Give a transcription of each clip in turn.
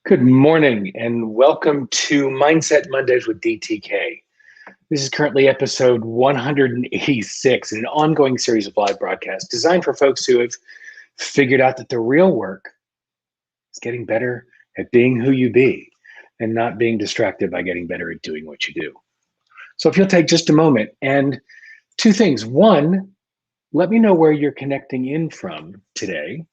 Good morning and welcome to Mindset Mondays with DTK. This is currently episode 186 in an ongoing series of live broadcasts designed for folks who have figured out that the real work is getting better at being who you be and not being distracted by getting better at doing what you do. So if you'll take just a moment and two things. One, let me know where you're connecting in from today.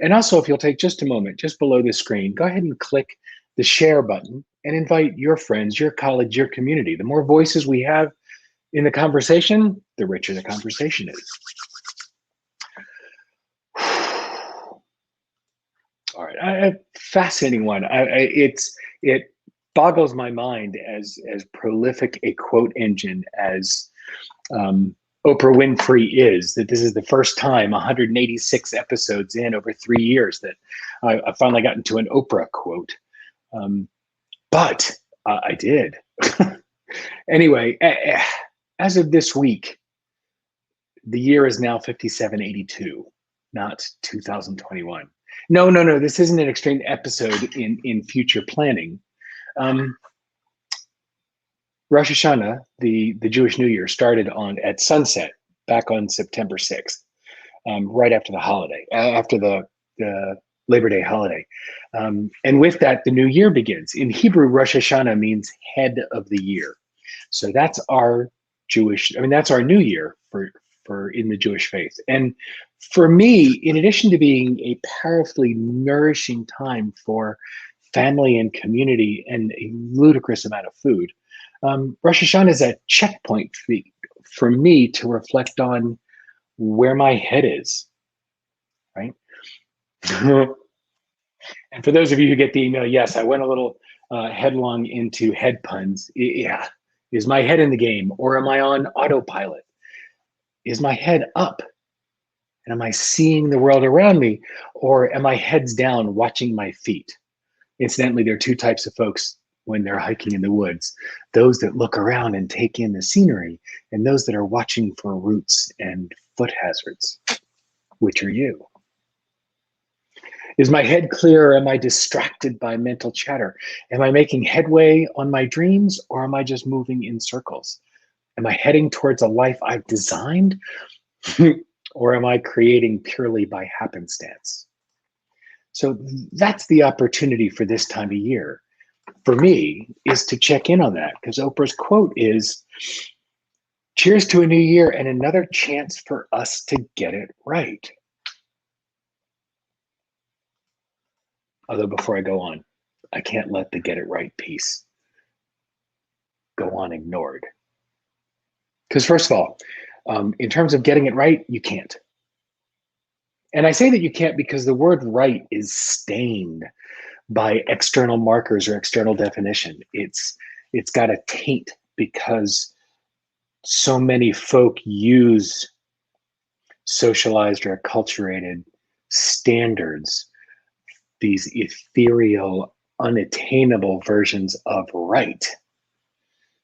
And also, if you'll take just a moment, just below the screen, go ahead and click the share button and invite your friends, your colleagues, your community. The more voices we have in the conversation, the richer the conversation is. All right, a fascinating one. It boggles my mind as prolific a quote engine as Oprah Winfrey is, that this is the first time 186 episodes in over 3 years that I finally got into an Oprah quote. But I did. Anyway, as of this week, the year is now 5782, not 2021. No, this isn't an extreme episode in future planning. Rosh Hashanah, the Jewish New Year, started at sunset back on September 6th, right after the holiday, after the Labor Day holiday. And with that, the new year begins. In Hebrew, Rosh Hashanah means head of the year. So that's our that's our new year for in the Jewish faith. And for me, in addition to being a powerfully nourishing time for family and community and a ludicrous amount of food, Rosh Hashanah is a checkpoint for me to reflect on where my head is, right? And for those of you who get the email, yes, I went a little headlong into head puns. Yeah, is my head in the game or am I on autopilot? Is my head up? And am I seeing the world around me or am I heads down watching my feet? Incidentally, there are two types of folks when they're hiking in the woods: those that look around and take in the scenery, and those that are watching for roots and foot hazards. Which are you? Is my head clear or am I distracted by mental chatter? Am I making headway on my dreams or am I just moving in circles? Am I heading towards a life I've designed or am I creating purely by happenstance? So that's the opportunity for this time of year for me, is to check in on that, because Oprah's quote is, cheers to a new year and another chance for us to get it right. Although before I go on, I can't let the get it right piece go on ignored. Because first of all, in terms of getting it right, you can't. And I say that you can't because the word right is stained by external markers or external definition. It's got a taint because so many folk use socialized or acculturated standards, these ethereal, unattainable versions of right,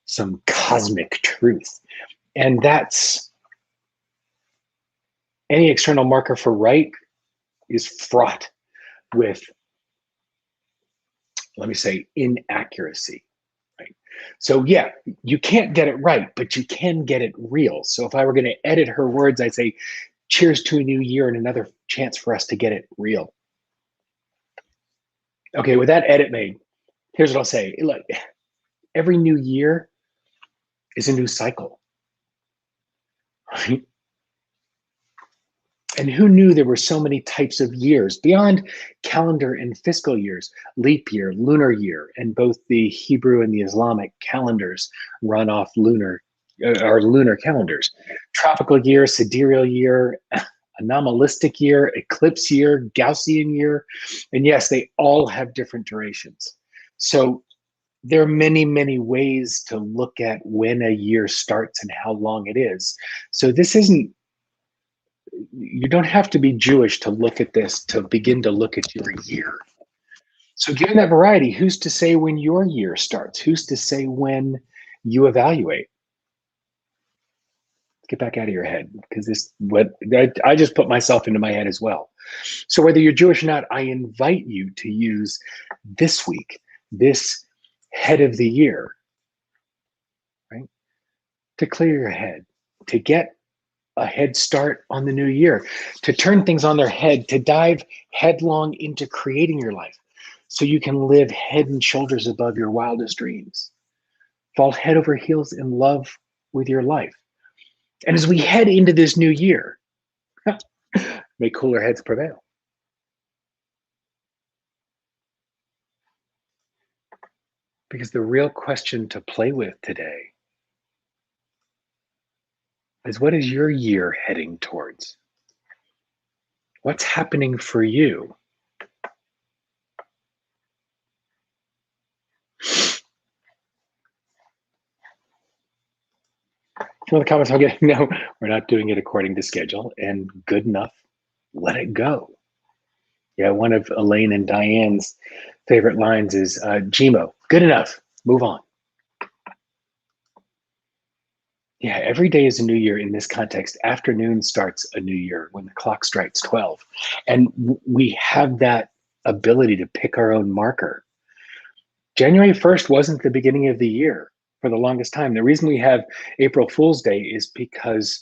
some cosmic truth. And that's any external marker for right is fraught with, let me say, inaccuracy. Right? So yeah, you can't get it right, but you can get it real. So if I were going to edit her words, I'd say, cheers to a new year and another chance for us to get it real. Okay, with that edit made, here's what I'll say. Look, every new year is a new cycle, right? And who knew there were so many types of years beyond calendar and fiscal years? Leap year, lunar year, and both the Hebrew and the Islamic calendars run off lunar calendars. Tropical year, sidereal year, anomalistic year, eclipse year, Gaussian year. And yes, they all have different durations. So there are many, many ways to look at when a year starts and how long it is. So this isn't, you don't have to be Jewish to look at this, to begin to look at your year. So given that variety, who's to say when your year starts? Who's to say when you evaluate? Get back out of your head, because I just put myself into my head as well. So whether you're Jewish or not, I invite you to use this week, this head of the year, right, to clear your head, to get a head start on the new year, to turn things on their head, to dive headlong into creating your life so you can live head and shoulders above your wildest dreams. Fall head over heels in love with your life. And as we head into this new year, may cooler heads prevail. Because the real question to play with today is, what is your year heading towards? What's happening for you? Some of the comments I'm getting, no, we're not doing it according to schedule, and good enough, let it go. Yeah, one of Elaine and Diane's favorite lines is, Gmo, good enough, move on. Yeah, every day is a new year in this context. Afternoon starts a new year when the clock strikes 12. And we have that ability to pick our own marker. January 1st wasn't the beginning of the year for the longest time. The reason we have April Fool's Day is because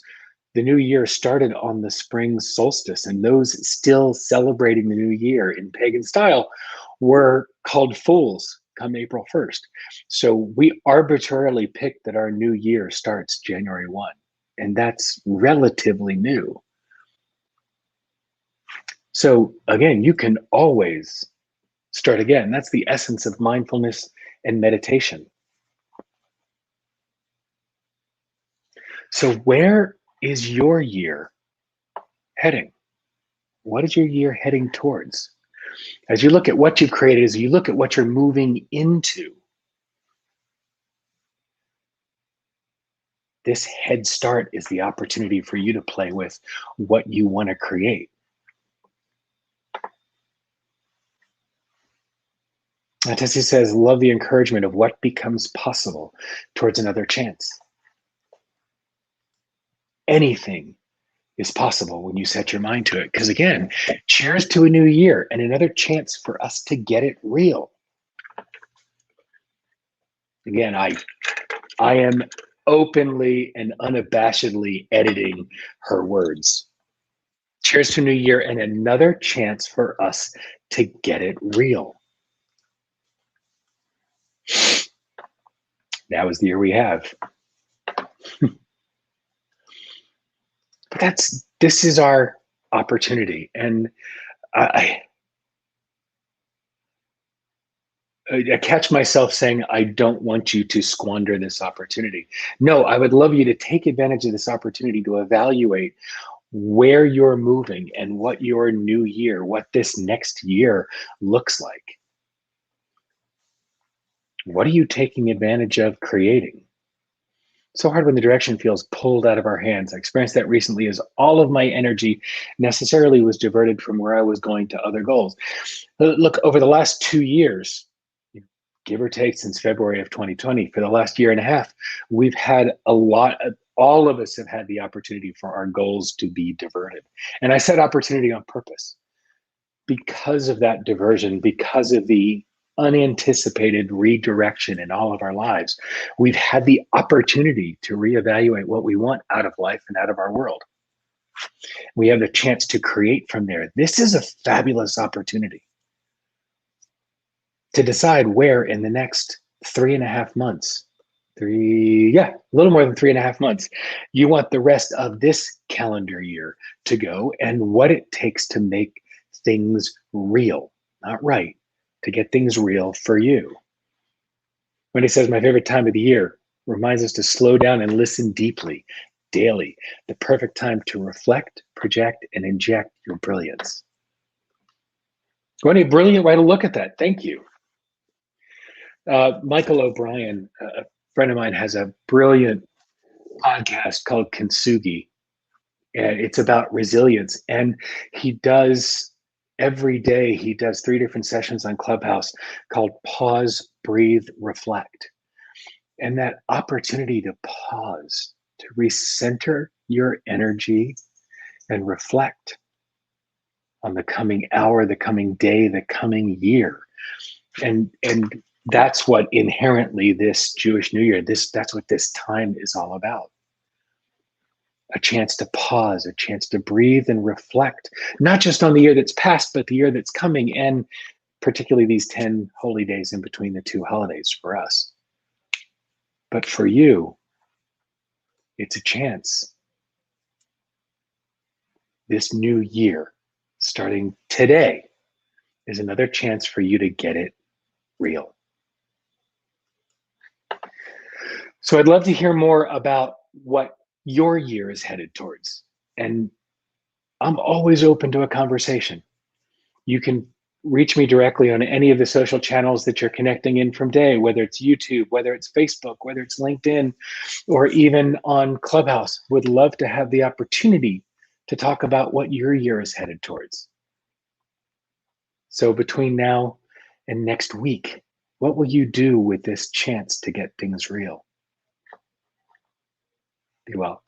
the new year started on the spring solstice, and those still celebrating the new year in pagan style were called fools come April 1st. So we arbitrarily picked that our new year starts January 1, and that's relatively new. So again, you can always start again. That's the essence of mindfulness and meditation. So where is your year heading? What is your year heading towards? As you look at what you've created, as you look at what you're moving into, this head start is the opportunity for you to play with what you want to create. Tessie says, love the encouragement of what becomes possible towards another chance. Anything is possible when you set your mind to it. Because again, cheers to a new year and another chance for us to get it real. Again, I am openly and unabashedly editing her words. Cheers to a new year and another chance for us to get it real. Now is the year we have. But this is our opportunity. And I catch myself saying, I don't want you to squander this opportunity. No, I would love you to take advantage of this opportunity to evaluate where you're moving and what your new year, what this next year looks like. What are you taking advantage of creating? So hard when the direction feels pulled out of our hands. I experienced that recently as all of my energy necessarily was diverted from where I was going to other goals. Look, over the last 2 years, give or take since February of 2020, for the last year and a half, we've had all of us have had the opportunity for our goals to be diverted. And I said opportunity on purpose because of that diversion, because of the unanticipated redirection in all of our lives. We've had the opportunity to reevaluate what we want out of life and out of our world. We have the chance to create from there. This is a fabulous opportunity to decide where in the next 3.5 months, a little more than 3.5 months, you want the rest of this calendar year to go, and what it takes to make things real, not right, to get things real for you. When he says my favorite time of the year, reminds us to slow down and listen deeply, daily, the perfect time to reflect, project, and inject your brilliance. What a brilliant way to look at that. Thank you. Michael O'Brien, a friend of mine, has a brilliant podcast called Kintsugi, and it's about resilience. And he does every day, he does 3 different sessions on Clubhouse called Pause, Breathe, Reflect. And that opportunity to pause, to recenter your energy and reflect. on the coming hour, the coming day, the coming year. And that's what inherently this Jewish New Year, that's what this time is all about. A chance to pause, a chance to breathe and reflect, not just on the year that's passed, but the year that's coming, and particularly these 10 holy days in between the two holidays for us. But for you, it's a chance. This new year, starting today, is another chance for you to get it real. So I'd love to hear more about what your year is headed towards. And I'm always open to a conversation. You can reach me directly on any of the social channels that you're connecting in from today, whether it's YouTube, whether it's Facebook, whether it's LinkedIn, or even on Clubhouse. Would love to have the opportunity to talk about what your year is headed towards. So between now and next week, what will you do with this chance to get things real? Be well.